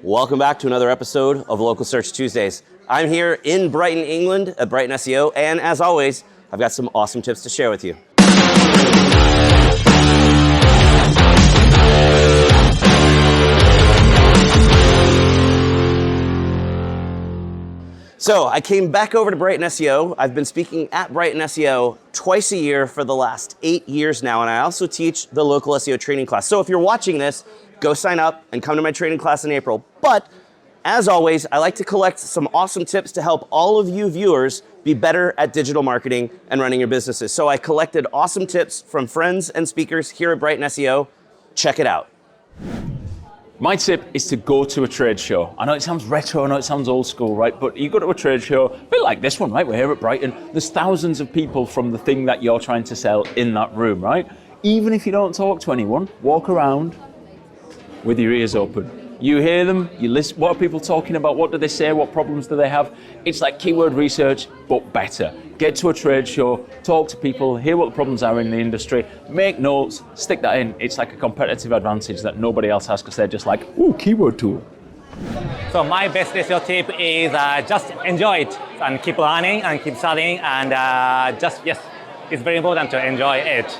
Welcome back to another episode of Local Search Tuesdays. I'm here in Brighton, England at Brighton SEO, and as always, I've got some awesome tips to share with you. So I came back over to Brighton SEO. I've been speaking at Brighton SEO twice a year for the last 8 years now, and I also teach the Local SEO training class. So if you're watching this, go sign up and come to my training class in April. But as always, I like to collect some awesome tips to help all of you viewers be better at digital marketing and running your businesses. So I collected awesome tips from friends and speakers here at Brighton SEO. Check it out. My tip is to go to a trade show. I know it sounds retro, I know it sounds old school, right? But you go to a trade show, a bit like this one, right? We're here at Brighton. There's thousands of people from the thing that you're trying to sell in that room, right? Even if you don't talk to anyone, walk around with your ears open. You hear them, you listen, what are people talking about? What do they say? What problems do they have? It's like keyword research, but better. Get to a trade show, talk to people, hear what the problems are in the industry, make notes, stick that in. It's like a competitive advantage that nobody else has because they're just like, ooh, keyword tool. So my best SEO tip is just enjoy it and keep learning and keep studying and it's very important to enjoy it.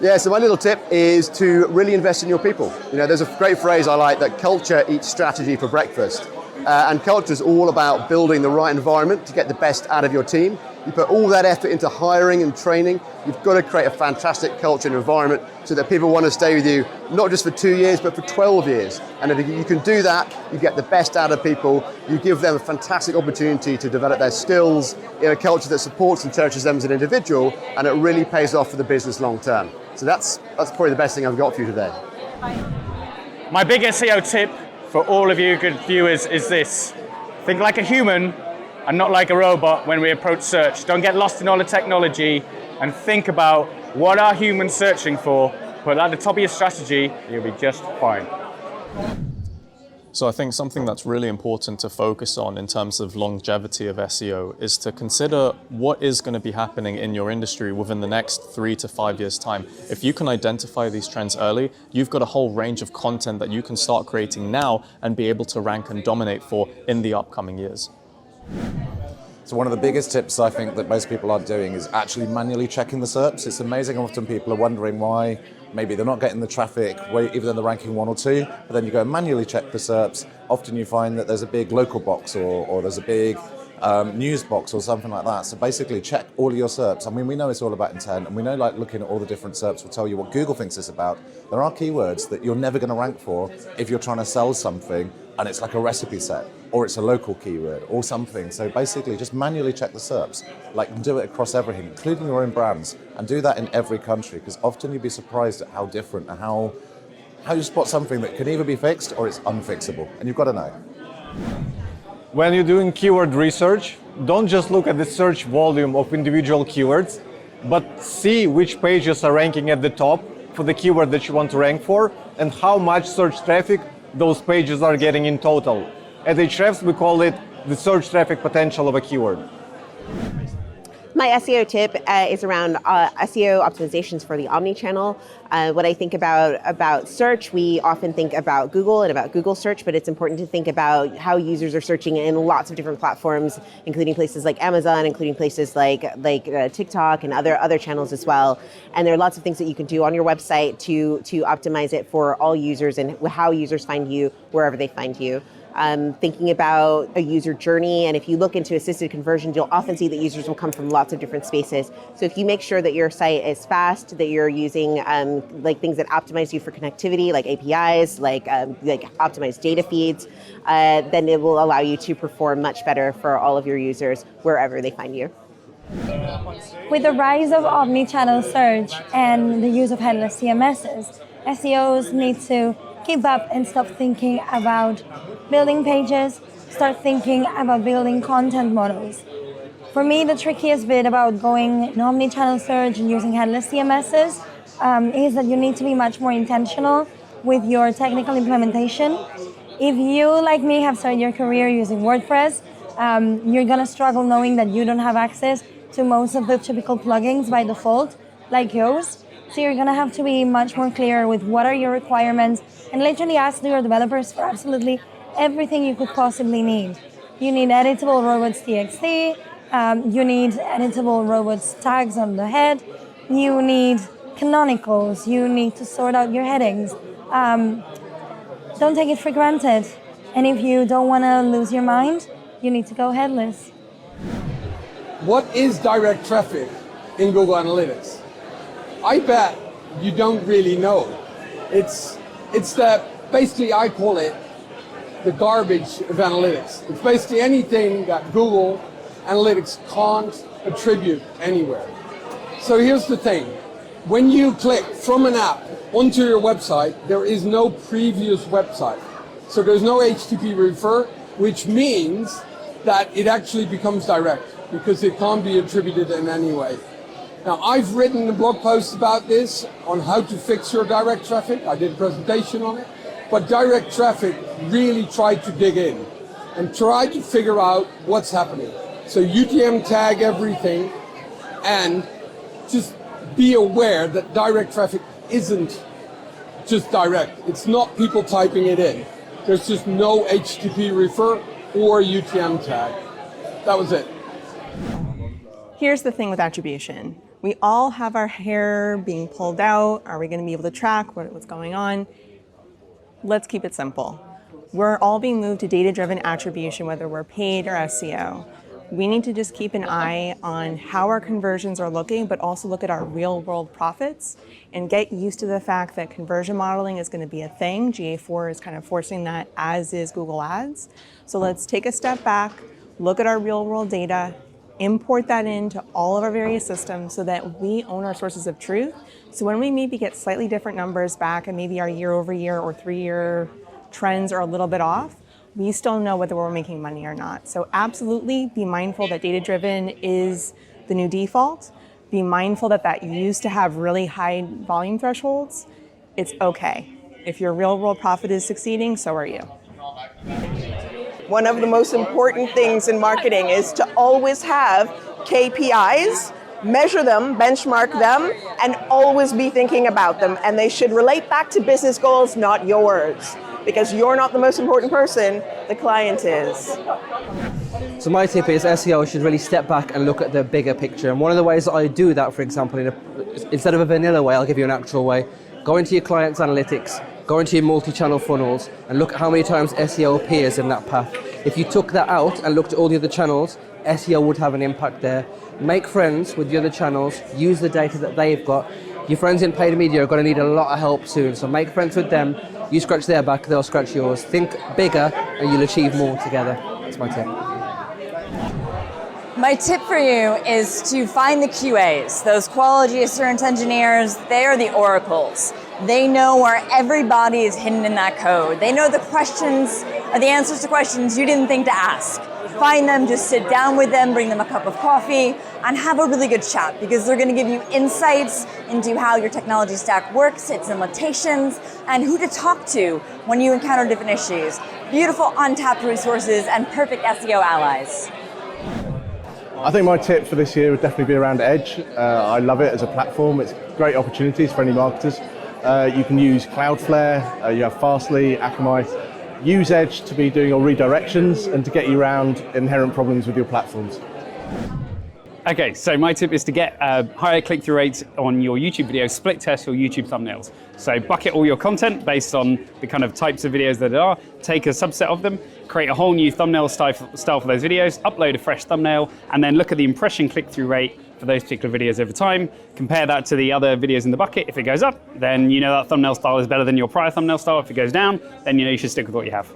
Yeah, so my little tip is to really invest in your people. You know, there's a great phrase I like that culture eats strategy for breakfast. And culture is all about building the right environment to get the best out of your team. You put all that effort into hiring and training. You've got to create a fantastic culture and environment so that people want to stay with you, not just for 2 years, but for 12 years. And if you can do that, you get the best out of people. You give them a fantastic opportunity to develop their skills in a culture that supports and cherishes them as an individual, and it really pays off for the business long term. So that's probably the best thing I've got for you today. My big SEO tip for all of you good viewers is this. Think like a human and not like a robot when we approach search. Don't get lost in all the technology and think about what are humans searching for. Put that at the top of your strategy, you'll be just fine. So I think something that's really important to focus on in terms of longevity of SEO is to consider what is going to be happening in your industry within the next 3 to 5 years' time. If you can identify these trends early, you've got a whole range of content that you can start creating now and be able to rank and dominate for in the upcoming years. So one of the biggest tips I think that most people aren't doing is actually manually checking the SERPs. It's amazing how often people are wondering why maybe they're not getting the traffic, even though they're ranking 1 or 2, but then you go and manually check the SERPs. Often you find that there's a big local box or there's a big news box or something like that. So basically check all of your SERPs. I mean, we know it's all about intent, and we know like looking at all the different SERPs will tell you what Google thinks it's about. There are keywords that you're never going to rank for if you're trying to sell something and it's like a recipe set, or it's a local keyword or something. So basically just manually check the SERPs, like do it across everything, including your own brands, and do that in every country, because often you'd be surprised at how different and how you spot something that can either be fixed or it's unfixable, and you've got to know. When you're doing keyword research, don't just look at the search volume of individual keywords, but see which pages are ranking at the top for the keyword that you want to rank for and how much search traffic those pages are getting in total. At Ahrefs, we call it the search traffic potential of a keyword. My SEO tip is around SEO optimizations for the omni-channel. When I think about search, we often think about Google and about Google search, but it's important to think about how users are searching in lots of different platforms, including places like Amazon, including places like TikTok and other channels as well. And there are lots of things that you can do on your website to optimize it for all users and how users find you wherever they find you. Thinking about a user journey, and if you look into assisted conversions, you'll often see that users will come from lots of different spaces. So if you make sure that your site is fast, that you're using like things that optimize you for connectivity, like APIs, like optimized data feeds, then it will allow you to perform much better for all of your users wherever they find you. With the rise of omni-channel search and the use of headless CMSs, SEOs need to keep up and stop thinking about building pages, start thinking about building content models. For me, the trickiest bit about going in omni-channel search and using headless CMSs is that you need to be much more intentional with your technical implementation. If you, like me, have started your career using WordPress, you're going to struggle knowing that you don't have access to most of the typical plugins by default, like yours. So you're going to have to be much more clear with what are your requirements and literally ask your developers for absolutely everything you could possibly need. You need editable robots.txt, you need editable robots tags on the head, you need canonicals, you need to sort out your headings. Don't take it for granted. And if you don't want to lose your mind, you need to go headless. What is direct traffic in Google Analytics? I bet you don't really know. It's that, basically I call it the garbage of analytics. It's basically anything that Google Analytics can't attribute anywhere. So here's the thing. When you click from an app onto your website, there is no previous website. So there's no HTTP refer, which means that it actually becomes direct because it can't be attributed in any way. Now, I've written a blog post about this on how to fix your direct traffic. I did a presentation on it. But direct traffic really tried to dig in and try to figure out what's happening. So UTM tag everything and just be aware that direct traffic isn't just direct. It's not people typing it in. There's just no HTTP refer or UTM tag. That was it. Here's the thing with attribution. We all have our hair being pulled out. Are we going to be able to track what's going on? Let's keep it simple. We're all being moved to data-driven attribution, whether we're paid or SEO. We need to just keep an eye on how our conversions are looking, but also look at our real-world profits and get used to the fact that conversion modeling is going to be a thing. GA4 is kind of forcing that, as is Google Ads. So let's take a step back, look at our real-world data, import that into all of our various systems so that we own our sources of truth. So when we maybe get slightly different numbers back and maybe our year-over-year or 3-year trends are a little bit off, we still know whether we're making money or not. So absolutely be mindful that data-driven is the new default. Be mindful that that used to have really high volume thresholds. It's okay. If your real-world profit is succeeding, so are you. One of the most important things in marketing is to always have KPIs, measure them, benchmark them, and always be thinking about them. And they should relate back to business goals, not yours. Because you're not the most important person, the client is. So my tip is SEO should really step back and look at the bigger picture. And one of the ways that I do that, for example, instead of a vanilla way, I'll give you an actual way. Go into your client's analytics, go into your multi-channel funnels, and look at how many times SEO appears in that path. If you took that out and looked at all the other channels, SEO would have an impact there. Make friends with the other channels, use the data that they've got. Your friends in paid media are going to need a lot of help soon, so make friends with them. You scratch their back, they'll scratch yours. Think bigger and you'll achieve more together. That's my tip. My tip for you is to find the QAs, those quality assurance engineers. They are the oracles. They know where everybody is hidden in that code. They know the answers to questions you didn't think to ask. Find them, just sit down with them, bring them a cup of coffee, and have a really good chat, because they're going to give you insights into how your technology stack works, its limitations, and who to talk to when you encounter different issues. Beautiful untapped resources and perfect SEO allies. I think my tip for this year would definitely be around Edge. I love it as a platform. It's great opportunities for any marketers. You can use Cloudflare, you have Fastly, Akamai. Use Edge to be doing your redirections and to get you around inherent problems with your platforms. Okay, so my tip is to get higher click-through rates on your YouTube videos, split test your YouTube thumbnails. So bucket all your content based on the kind of types of videos that there are, take a subset of them, create a whole new thumbnail style for those videos, upload a fresh thumbnail, and then look at the impression click-through rate for those particular videos over time. Compare that to the other videos in the bucket. If it goes up, then you know that thumbnail style is better than your prior thumbnail style. If it goes down, then you know you should stick with what you have.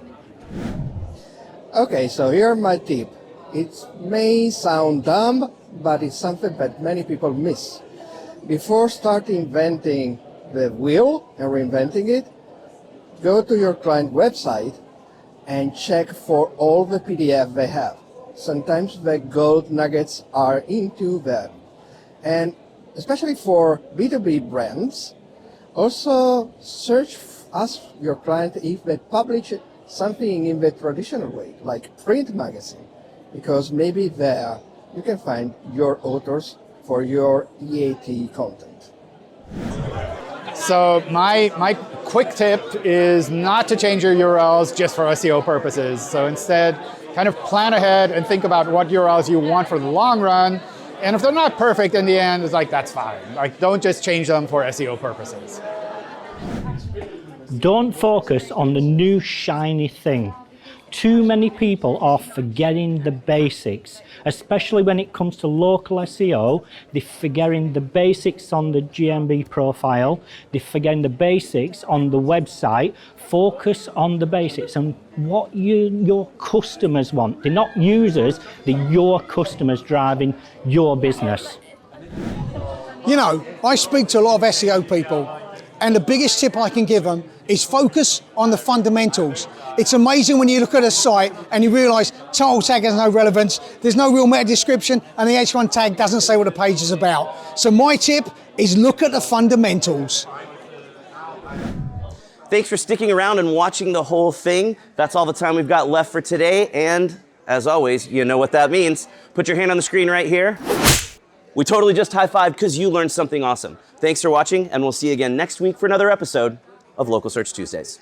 Okay, so here are my tip. It may sound dumb, but it's something that many people miss. Before starting inventing the wheel and reinventing it, go to your client website and check for all the PDF they have. Sometimes the gold nuggets are into that. And especially for B2B brands, also ask your client if they publish something in the traditional way, like print magazine, because maybe there you can find your authors for your EAT content. So my quick tip is not to change your URLs just for SEO purposes. So instead, kind of plan ahead and think about what URLs you want for the long run. And if they're not perfect in the end, it's like, that's fine. Like, don't just change them for SEO purposes. Don't focus on the new shiny thing. Too many people are forgetting the basics, especially when it comes to local SEO. They're forgetting the basics on the GMB profile. They're forgetting the basics on the website. Focus on the basics and what your customers want. They're not users, they're your customers driving your business. You know, I speak to a lot of SEO people, and the biggest tip I can give them is focus on the fundamentals. It's amazing when you look at a site and you realise title tag has no relevance, there's no real meta description, and the H1 tag doesn't say what the page is about. So my tip is look at the fundamentals. Thanks for sticking around and watching the whole thing. That's all the time we've got left for today. And as always, you know what that means. Put your hand on the screen right here. We totally just high-fived because you learned something awesome. Thanks for watching, and we'll see you again next week for another episode of Local Search Tuesdays.